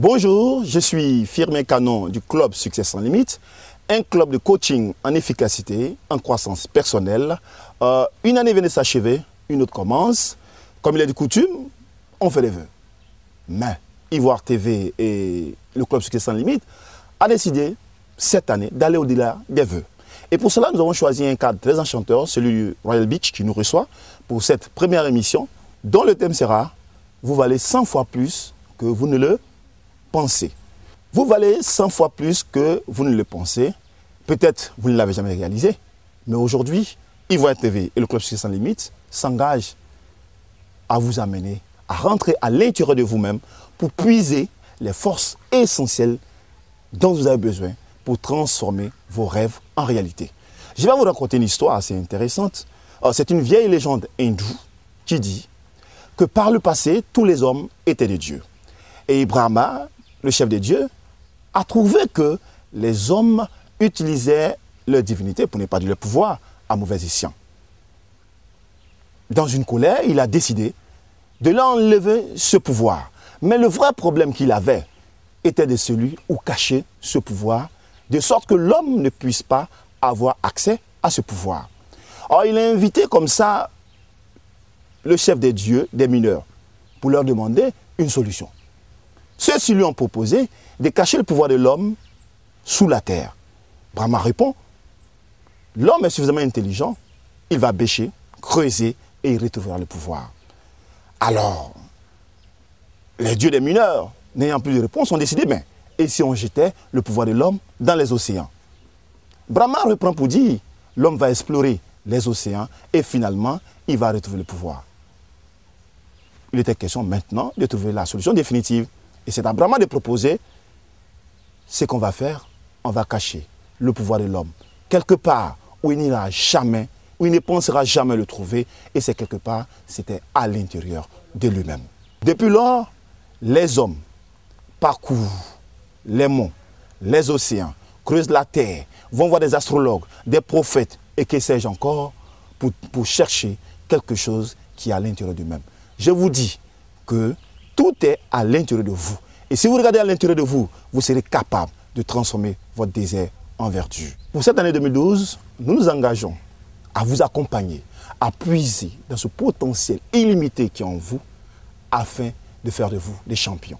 Bonjour, je suis Firmin Canon du Club Succès Sans Limite, un club de coaching en efficacité, en croissance personnelle. Une année vient de s'achever, une autre commence. Comme il est de coutume, on fait des vœux. Mais Ivoire TV et le Club Succès Sans Limite a décidé cette année d'aller au-delà des vœux. Et pour cela, nous avons choisi un cadre très enchanteur, celui du Royal Beach qui nous reçoit pour cette première émission, dont le thème sera « Vous valez 100 fois plus que vous ne le pensez ». Vous valez 100 fois plus que vous ne le pensez. Peut-être vous ne l'avez jamais réalisé, mais aujourd'hui, Ivoire TV et le Club Succès Sans Limite s'engagent à vous amener à rentrer à l'intérieur de vous-même pour puiser les forces essentielles dont vous avez besoin pour transformer vos rêves en réalité. Je vais vous raconter une histoire assez intéressante. C'est une vieille légende hindoue qui dit que par le passé, tous les hommes étaient des dieux. Et Brahma, le chef des dieux, a trouvé que les hommes utilisaient leur divinité, pour ne pas dire leur pouvoir, à mauvais escient. Dans une colère, il a décidé de leur enlever ce pouvoir. Mais le vrai problème qu'il avait était de celui où cachait ce pouvoir, de sorte que l'homme ne puisse pas avoir accès à ce pouvoir. Alors il a invité comme ça le chef des dieux, des mineurs, pour leur demander une solution. Ceux-ci lui ont proposé de cacher le pouvoir de l'homme sous la terre. Brahma répond, l'homme est suffisamment intelligent, il va bêcher, creuser et il retrouvera le pouvoir. Alors, les dieux des mineurs, n'ayant plus de réponse, ont décidé, mais et si on jetait le pouvoir de l'homme dans les océans? Brahma reprend pour dire, l'homme va explorer les océans et finalement, il va retrouver le pouvoir. Il était question maintenant de trouver la solution définitive. Et c'est à Brahma de proposer ce qu'on va faire, on va cacher le pouvoir de l'homme quelque part où il n'ira jamais, où il ne pensera jamais le trouver, et c'est quelque part, c'était à l'intérieur de lui-même. Depuis lors, les hommes parcourent les monts, les océans, creusent la terre, vont voir des astrologues, des prophètes, et que sais-je encore, pour chercher quelque chose qui est à l'intérieur d'eux-mêmes. Je vous dis que tout est à l'intérieur de vous. Et si vous regardez à l'intérieur de vous, vous serez capable de transformer votre désert en vertu. Pour cette année 2012, nous nous engageons à vous accompagner, à puiser dans ce potentiel illimité qui est en vous, afin de faire de vous des champions.